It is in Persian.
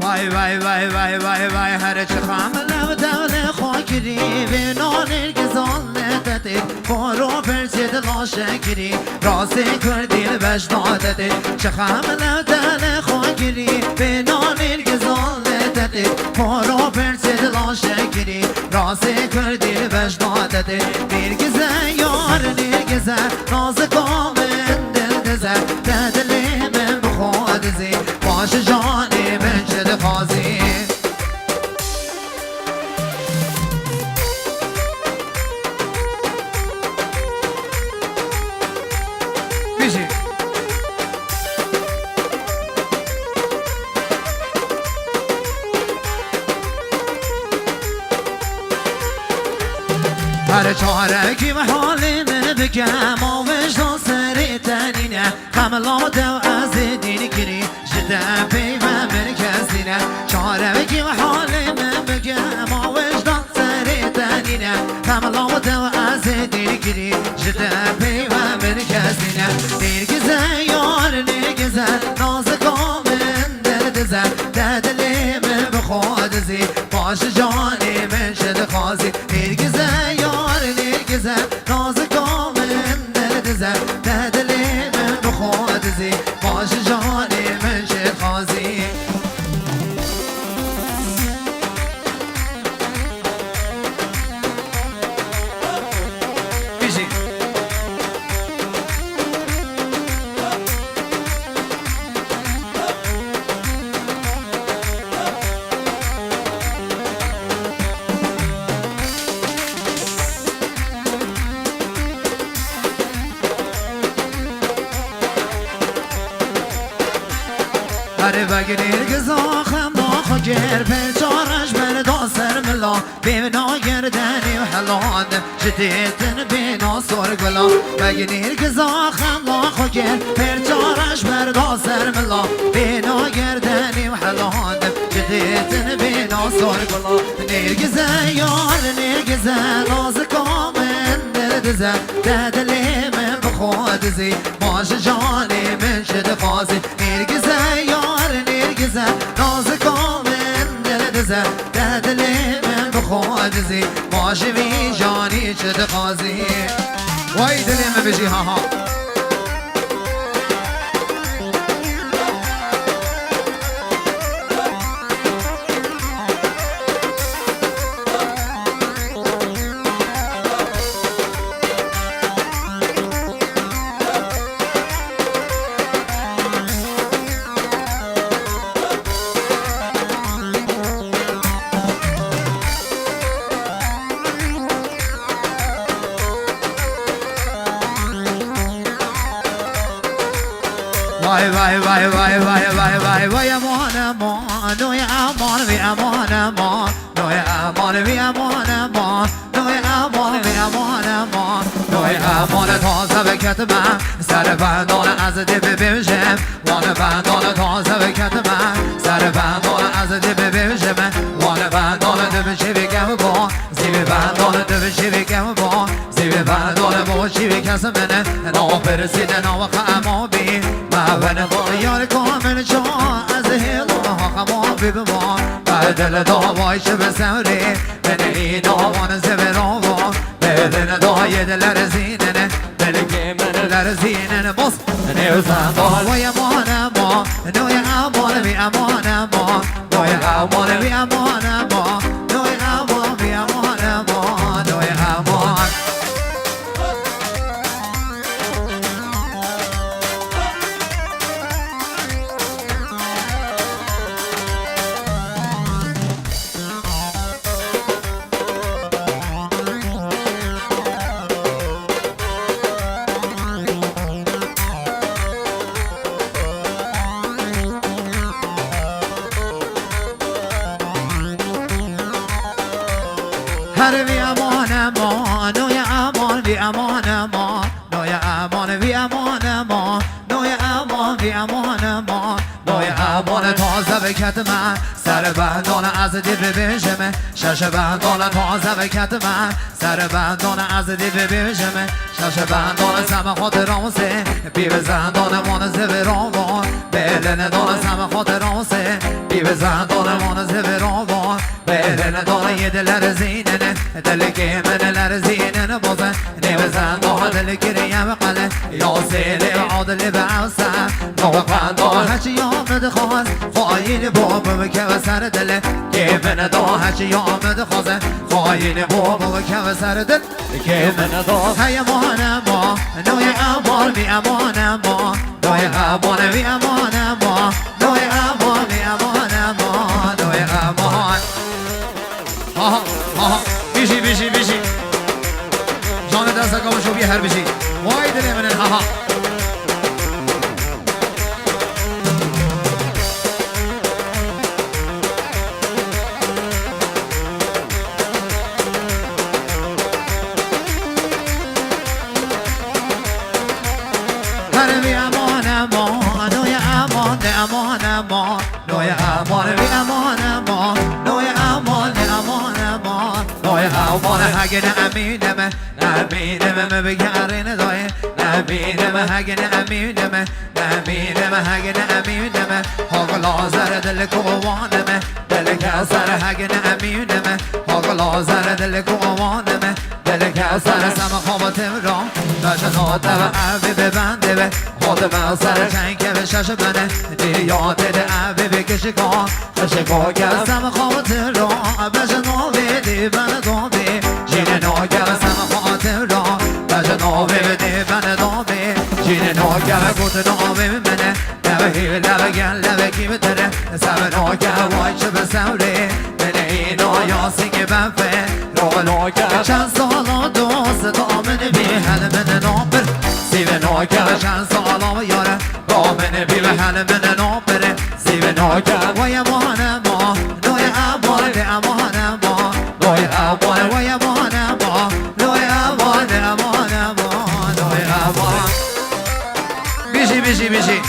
وای وای وای وای وای وای هر چه خامل دول خاکری به نان گزال ندته بارو پرسید لاشکری راستی کردی بشنادته چه خامل دول خاکری به نان گزال ندته بارو پرسید لاشکری راستی کردی بشنادته نرگزه یار نرگزه ناز کامل دل دزه دلی من بخواد زی باش جانی من شد خازی بیشی هر چاره کی به حال من بگم آوش دا سری تنینه خملات و از دین گیری جده پیوه من کسینه چاره کی به حال من بگم آوش دا سری تنینه خملات و از دین گیری جده پیوه من کسینه نرگزه یار نرگزه ناز کامن دردزه ددلی من بخواد زی باش جانی من شد خازی نرگزه نرگزه ناز کامل دردزه ددلی من بخواد زی باش جانی من شد خازی بیشی هر بگیر گزاخم داخو گر پرچارش بردا سر ملا بینا گردنی و حلان جدیدن بینا سرگلا بگیر گزاخم داخو گر پرچارش بردا سر ملا بینا گردنی و حلان جدیدن بینا سرگلا نرگزه یار نرگزه ناز کامن دردزه ددلی من بخواد زی باش جانی من شد خازی نرگزه یار نرگزه ناز کامل دردزه ددلی من بخواد زی باش وی جانی شد خازی وای دلی من بشی ها ها وای وای وای وای وای وای وای وای امان امان نوی امان وی امان امان نوی امان وی امان امان نوی امان وی امان امان نوی امان تازه بکت من سر بندان از دی ببیشم وان بندان تازه بکت من سر بندان از دی ببیشم وان بندان دبشی بگم با زیب بندان دبشی بگم با زیب بندان باشی بکس منه ناپرسید ناوخ بی من با یار کامل جا از هلا خما ببمان به دل داوایش به سوری به نهی داوان زبراوا به دل دای دل رزیننه بلگی من لرزیننه بس نیوزن داوای امان امان نوی امان بی امان امان نوی امان بی امان امان نوی امان بی امان امان نوی امان هر بی امان امان نوی امان بی امان امان نوی امان بی امان امان نوی امان بی امان امان نوی امان تازه بکت من سر بندان از دی ببیشم شش بندان تازه بکت من سر بندان از دی ببیشم شش بندان سم خاطرانسه بی به زندان مان زبران بلن دان سم خاطرانسه بی بزن دارمان زبرابان برن داره یه دلر زیننه دلگی من لرزینن بازن نبزن داره دل گریم قله یا سیل عادل بعوسن نوقن داره هچی آمد خواست خواهین بابا که و سر دله که من داره هچی آمد خواست خواهین بابا که و سر دل که من داره های امان ما نوی امان بی امان ما نوی امان بی امان ما نوی امان بی امان ما نوی امان آها آها بیشی بیشی بیشی جان دست کام شو بی هر بیشی وای دل من آها هر بی امان ما نوی امان امان ما نوی امان بی امان ما نوی امان امان ما نوی امان هگن امینم امینم بگرین دای امینم هگن امینم امینم هگن امینم حق لازر دل کوانم دل کسر هگن امینم حق لازر دل کوانم دل کسر سم خوابتم را نشنات و عبی ببنده به خودم سر چنگ به شش بنه دیاد ده عبی بکشی کن خشکا کسم خوابتم را بشنوی دی بن دوبی جین ناگر سم خوابتم را بشنوی دی بن دوبی جین ناگر گوت ناوی منه لبه لبه لبه کی بتره سم ناگر وای چه بسوری من اینا یاسینگ بفه رو ناگر چند سال دوست دامن بی حل من نامبر سیو ناگر چند سال یاره دامن بی حل من نامبر سیو ناگر وای امان ما نوی امان امان ما نوی امان وای امان ما نوی امان امان ما نوی امان بیشی بیشی بیشی